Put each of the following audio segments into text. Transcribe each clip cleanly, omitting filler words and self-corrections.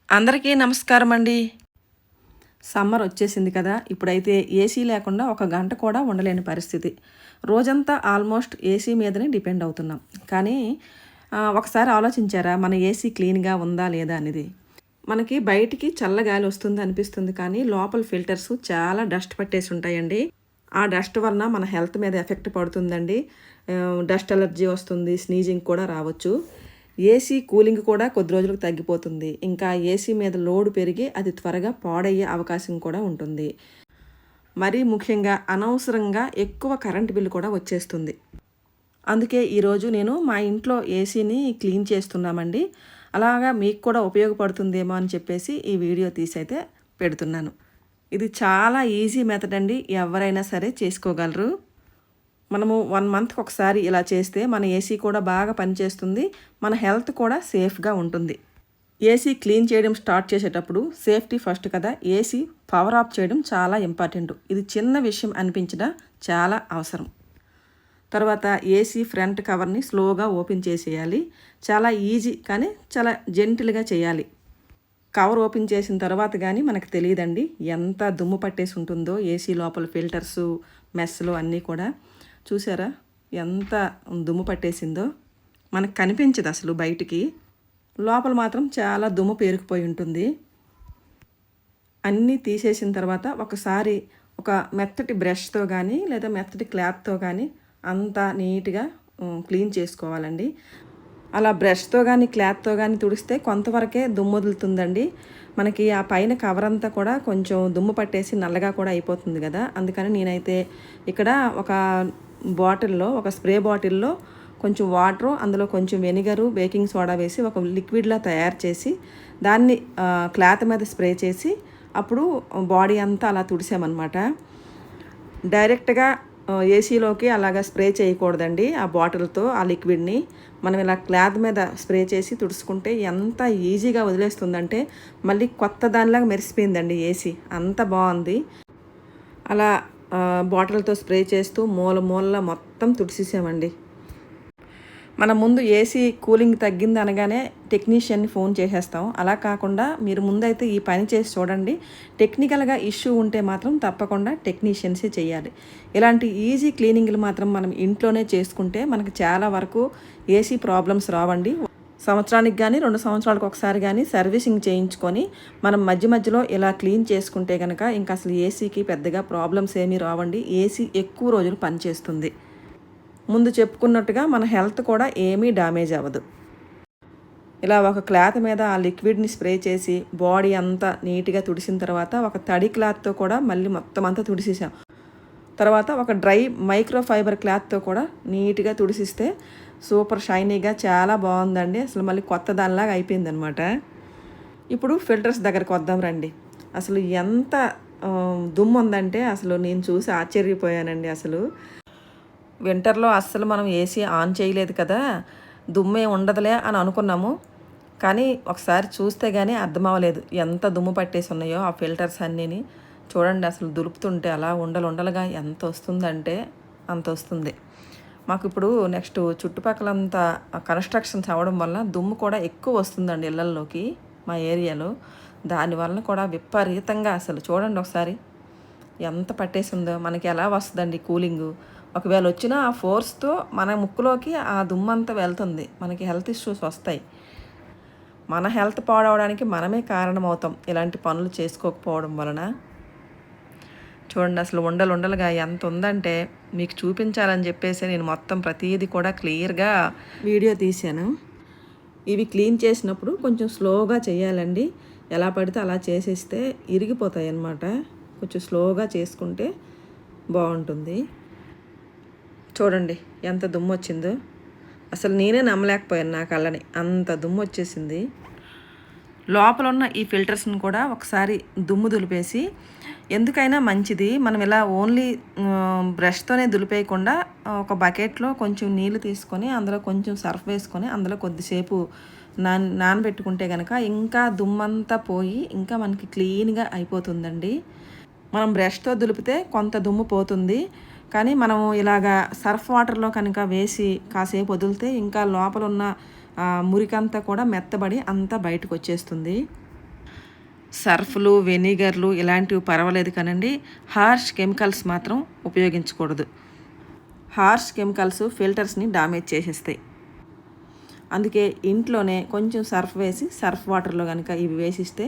అందరికీ నమస్కారం అండి. సమ్మర్ వచ్చేసింది కదా! ఇప్పుడైతే ఏసీ లేకుండా ఒక గంట కూడా ఉండలేని పరిస్థితి. రోజంతా ఆల్మోస్ట్ ఏసీ మీదనే డిపెండ్ అవుతున్నాం. కానీ ఒకసారి ఆలోచించారా మన ఏసీ క్లీన్‌గా ఉందా లేదా అనేది? మనకి బయటికి చల్లగాలి వస్తుంది అనిపిస్తుంది కానీ లోపల ఫిల్టర్స్ చాలా డస్ట్ పట్టేసి ఉంటాయండి. ఆ డస్ట్ వలన మన హెల్త్ మీద ఎఫెక్ట్ పడుతుందండి. డస్ట్ అలర్జీ వస్తుంది, స్నీజింగ్ కూడా రావచ్చు. ఏసీ కూలింగ్ కూడా కొద్ది రోజులకు తగ్గిపోతుంది. ఇంకా ఏసీ మీద లోడ్ పెరిగి అది త్వరగా పాడయ్యే అవకాశం కూడా ఉంటుంది. మరీ ముఖ్యంగా అనవసరంగా ఎక్కువ కరెంట్ బిల్లు కూడా వచ్చేస్తుంది. అందుకే ఈరోజు నేను మా ఇంట్లో ఏసీని క్లీన్ చేస్తున్నామండి. అలాగా మీకు కూడా ఉపయోగపడుతుందేమో అని చెప్పేసి ఈ వీడియో తీసైతే పెడుతున్నాను. ఇది చాలా ఈజీ మెథడ్ అండి. ఎవరైనా సరే చేసుకోగలరు. మనము 1 మంత్కి ఒకసారి ఇలా చేస్తే మన ఏసీ కూడా బాగా పనిచేస్తుంది. మన హెల్త్ కూడా సేఫ్గా ఉంటుంది. ఏసీ క్లీన్ చేయడం స్టార్ట్ చేసేటప్పుడు సేఫ్టీ ఫస్ట్ కదా, ఏసీ పవర్ ఆఫ్ చేయడం చాలా ఇంపార్టెంట్. ఇది చిన్న విషయం అనిపించినా చాలా అవసరం. తర్వాత ఏసీ ఫ్రంట్ కవర్ని స్లోగా ఓపెన్ చేసేయాలి. చాలా ఈజీ కానీ చాలా జెంటిల్గా చేయాలి. కవర్ ఓపెన్ చేసిన తర్వాత కానీ మనకు తెలియదండి ఎంత దుమ్ము పట్టేసి ఉంటుందో. ఏసీ లోపల ఫిల్టర్సు మెస్లు అన్నీ కూడా చూసారా ఎంత దుమ్ము పట్టేసిందో. మనకు కనిపించదు అసలు బయటికి, లోపల మాత్రం చాలా దుమ్ము పేరుకుపోయి ఉంటుంది. అన్నీ తీసేసిన తర్వాత ఒకసారి ఒక మెత్తటి బ్రష్తో కానీ లేదా మెత్తటి క్లాత్తో కానీ అంతా నీట్గా క్లీన్ చేసుకోవాలండి. అలా బ్రష్తో కానీ క్లాత్తో కానీ తుడిస్తే కొంతవరకే దుమ్ము వదులుతుందండి. మనకి ఆ పైన కవర్ అంతా కూడా కొంచెం దుమ్ము పట్టేసి నల్లగా కూడా అయిపోతుంది కదా. అందుకని నేనైతే ఇక్కడ ఒక బాటిల్లో, ఒక స్ప్రే బాటిల్లో కొంచెం వాటరు, అందులో కొంచెం వెనిగరు, బేకింగ్ సోడా వేసి ఒక లిక్విడ్లా తయారు చేసి దాన్ని క్లాత్ మీద స్ప్రే చేసి అప్పుడు బాడీ అంతా అలా తుడిసామన్నమాట. డైరెక్ట్గా ఏసీలోకి అలాగా స్ప్రే చేయకూడదండి. ఆ బాటిల్తో ఆ లిక్విడ్ని మనం ఇలా క్లాత్ మీద స్ప్రే చేసి తుడుచుకుంటే ఎంత ఈజీగా వదిలేస్తుందంటే మళ్ళీ కొత్త దానిలాగా మెరిసిపోయిందండి ఏసీ. అంత బాగుంది. అలా బాటిల్తో స్ప్రే చేస్తూ మూల మొత్తం తుడిసేసామండి. మన ముందు ఏసీ కూలింగ్ తగ్గింది అనగానే టెక్నీషియన్ని ఫోన్ చేసేస్తాం. అలా కాకుండా మీరు ముందైతే ఈ పని చేసి చూడండి. టెక్నికల్గా ఇష్యూ ఉంటే మాత్రం తప్పకుండా టెక్నీషియన్సే చేయాలి. ఇలాంటి ఈజీ క్లీనింగ్లు మాత్రం మనం ఇంట్లోనే చేసుకుంటే మనకు చాలా వరకు ఏసీ ప్రాబ్లమ్స్ రావండి. సంవత్సరానికి కానీ 2 సంవత్సరాలకు ఒకసారి కానీ సర్వీసింగ్ చేయించుకొని మనం మధ్యలో ఇలా క్లీన్ చేసుకుంటే కనుక ఇంకా అసలు ఏసీకి పెద్దగా ప్రాబ్లమ్స్ ఏమీ రావండి. ఏసీ ఎక్కువ రోజులు పనిచేస్తుంది. ముందు చెప్పుకున్నట్టుగా మన హెల్త్ కూడా ఏమీ డ్యామేజ్ అవ్వదు. ఇలా ఒక క్లాత్ మీద ఆ లిక్విడ్ని స్ప్రే చేసి బాడీ అంతా నీట్గా తుడిసిన తర్వాత ఒక తడి క్లాత్తో కూడా మళ్ళీ మొత్తం అంతా తుడిసేసాం. తర్వాత ఒక డ్రై మైక్రో ఫైబర్ క్లాత్తో కూడా నీట్గా తుడిసిస్తే సూపర్ షైనీగా చాలా బాగుందండి. అసలు మళ్ళీ కొత్త దానిలాగా అయిపోయిందనమాట. ఇప్పుడు ఫిల్టర్స్ దగ్గరకు వద్దాం రండి. అసలు ఎంత దుమ్ము ఉందంటే అసలు నేను చూసి ఆశ్చర్యపోయానండి. అసలు వింటర్లో అస్సలు మనం ఏసీ ఆన్ చేయలేదు కదా, దుమ్మే ఉండదులే అని అనుకున్నాము. కానీ ఒకసారి చూస్తే కానీ అర్థం అవ్వలేదు ఎంత దుమ్ము పట్టేసి ఉన్నాయో ఆ ఫిల్టర్స్ అన్నీని. చూడండి అసలు దులుపుతుంటే అలా ఉండలుగా ఎంత వస్తుందంటే అంత వస్తుంది. మాకు ఇప్పుడు నెక్స్ట్ చుట్టుపక్కలంతా కన్స్ట్రక్షన్స్ అవ్వడం వల్ల దుమ్ము కూడా ఎక్కువ వస్తుందండి ఇళ్లల్లోకి మా ఏరియాలో. దానివల్ల కూడా విపరీతంగా అసలు చూడండి ఒకసారి ఎంత పట్టేసిందో. మనకి ఎలా వస్తుందండి కూలింగు? ఒకవేళ వచ్చినా ఆ ఫోర్స్తో మన ముక్కులోకి ఆ దుమ్మంతా వెళ్తుంది. మనకి హెల్త్ ఇష్యూస్ వస్తాయి. మన హెల్త్ పాడవడానికి మనమే కారణమవుతాం ఇలాంటి పనులు చేసుకోకపోవడం వలన. చూడండి అసలు ఉండలుగా ఎంత ఉందంటే మీకు చూపించాలని చెప్పేసి నేను మొత్తం ప్రతిదీ కూడా క్లియర్గా వీడియో తీశాను. ఇవి క్లీన్ చేసినప్పుడు కొంచెం స్లోగా చేయాలండి. ఎలా పడితే అలా చేసేస్తే ఇరిగిపోతాయి అన్నమాట. కొంచెం స్లోగా చేసుకుంటే బాగుంటుంది. చూడండి ఎంత దుమ్ము వచ్చిందో. అసలు నేనే నమ్మలేకపోయాను నా కళ్ళని, అంత దుమ్ము వచ్చేసింది. లోపల ఉన్న ఈ ఫిల్టర్స్ని కూడా ఒకసారి దుమ్ము దులిపేసి, ఎందుకైనా మంచిది మనం ఇలా ఓన్లీ బ్రష్తోనే దులిపేయకుండా ఒక బకెట్లో కొంచెం నీళ్ళు తీసుకొని అందులో కొంచెం సర్ఫ్ వేసుకొని అందులో కొద్దిసేపు నానబెట్టుకుంటే కనుక ఇంకా దుమ్మంతా పోయి ఇంకా మనకి క్లీన్గా అయిపోతుందండి. మనం బ్రష్తో దులిపితే కొంత దుమ్ము పోతుంది, కానీ మనం ఇలాగా సర్ఫ్ వాటర్లో కనుక వేసి కాసేపు వదిలితే ఇంకా లోపల ఉన్న మురికంతా కూడా మెత్తబడి అంతా బయటకు వచ్చేస్తుంది. సర్ఫ్లు, వెనిగర్లు ఇలాంటివి పర్వాలేదు కానండి, హార్ష్ కెమికల్స్ మాత్రం ఉపయోగించకూడదు. హార్ష్ కెమికల్స్ ఫిల్టర్స్ని డామేజ్ చేసేస్తాయి. అందుకే ఇంట్లోనే కొంచెం సర్ఫ్ వేసి, సర్ఫ్ వాటర్లో కనుక ఇవి వేసిస్తే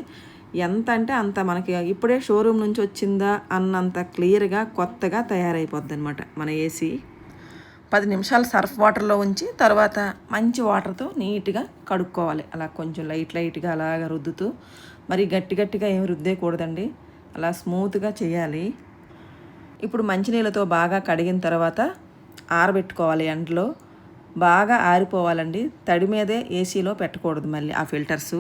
ఎంత అంటే అంత మనకి ఇప్పుడే షోరూమ్ నుంచి వచ్చిందా అన్నంత క్లియర్గా కొత్తగా తయారైపోద్ది అనమాట మన ఏసీ. 10 నిమిషాలు సర్ఫ్ వాటర్లో ఉంచి తర్వాత మంచి వాటర్తో నీట్గా కడుక్కోవాలి. అలా కొంచెం లైట్గా అలాగ రుద్దుతూ, మరి గట్టిగా ఏమి రుద్దేయకూడదండి, అలా స్మూత్గా చేయాలి. ఇప్పుడు మంచినీళ్ళతో బాగా కడిగిన తర్వాత ఆరబెట్టుకోవాలి. ఎండలో బాగా ఆరిపోవాలండి. తడి మీదే ఏసీలో పెట్టకూడదు. మళ్ళీ ఆ ఫిల్టర్సు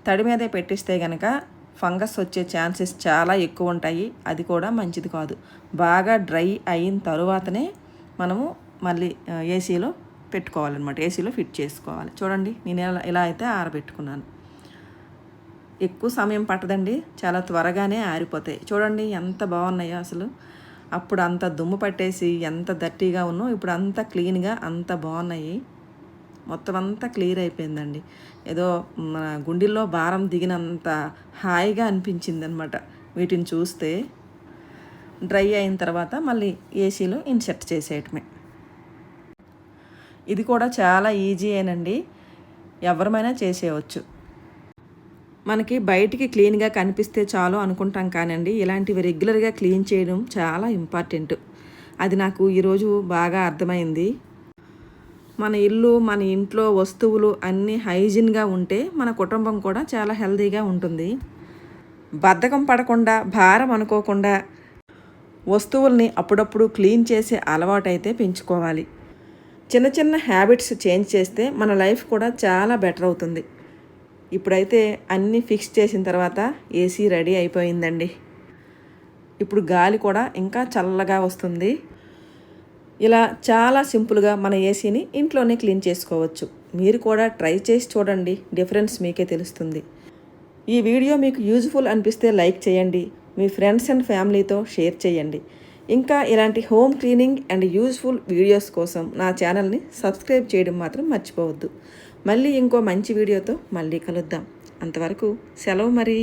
తడి మీదే పెట్టిస్తే కనుక ఫంగస్ వచ్చే ఛాన్సెస్ చాలా ఎక్కువ ఉంటాయి. అది కూడా మంచిది కాదు. బాగా డ్రై అయిన తరువాతనే మనము మళ్ళీ ఏసీలో పెట్టుకోవాలన్నమాట. ఏసీలో ఫిట్ చేసుకోవాలి. చూడండి, నేను ఇలా అయితే ఆరబెట్టుకున్నాను. ఎక్కువ సమయం పట్టదండి, చాలా త్వరగానే ఆరిపోతాయి. చూడండి ఎంత బాగున్నాయో అసలు. అప్పుడు అంత దుమ్ము పట్టేసి ఎంత దట్టిగా ఉన్నో ఇప్పుడు అంత క్లీన్గా అంత బాగున్నాయి. మొత్తం అంతా క్లియర్ అయిపోయిందండి. ఏదో మన గుండెల్లో భారం దిగినంత హాయిగా అనిపించింది అనమాట వీటిని చూస్తే. డ్రై అయిన తర్వాత మళ్ళీ ఏసీలో ఇన్సర్ట్ చేసేయటమే. ఇది కూడా చాలా ఈజీ అయినండి, ఎవరమైనా చేసేయవచ్చు. మనకి బయటికి క్లీన్గా కనిపిస్తే చాలు అనుకుంటాం కానండి, ఇలాంటివి రెగ్యులర్గా క్లీన్ చేయడం చాలా ఇంపార్టెంట్. అది నాకు ఈరోజు బాగా అర్థమైంది. మన ఇల్లు, మన ఇంట్లో వస్తువులు అన్నీ హైజీన్గా ఉంటే మన కుటుంబం కూడా చాలా హెల్తీగా ఉంటుంది. బద్ధకం పడకుండా, భారం అనుకోకుండా వస్తువుల్ని అప్పుడప్పుడు క్లీన్ చేసే అలవాటైతే పెంచుకోవాలి. చిన్న హ్యాబిట్స్ చేంజ్ చేస్తే మన లైఫ్ కూడా చాలా బెటర్ అవుతుంది. ఇప్పుడైతే అన్నీ ఫిక్స్ చేసిన తర్వాత ఏసీ రెడీ అయిపోయిందండి. ఇప్పుడు గాలి కూడా ఇంకా చల్లగా వస్తుంది. ఇలా చాలా సింపుల్గా మన ఏసీని ఇంట్లోనే క్లీన్ చేసుకోవచ్చు. మీరు కూడా ట్రై చేసి చూడండి, డిఫరెన్స్ మీకే తెలుస్తుంది. ఈ వీడియో మీకు యూజ్ఫుల్ అనిపిస్తే లైక్ చేయండి, మీ ఫ్రెండ్స్ అండ్ ఫ్యామిలీతో షేర్ చేయండి. ఇంకా ఇలాంటి home cleaning and useful videos కోసం నా ఛానల్ని సబ్స్క్రైబ్ చేయడం మాత్రం మర్చిపోవద్దు. మళ్ళీ ఇంకో మంచి వీడియోతో మళ్ళీ కలుద్దాం. అంతవరకు సెలవు మరి.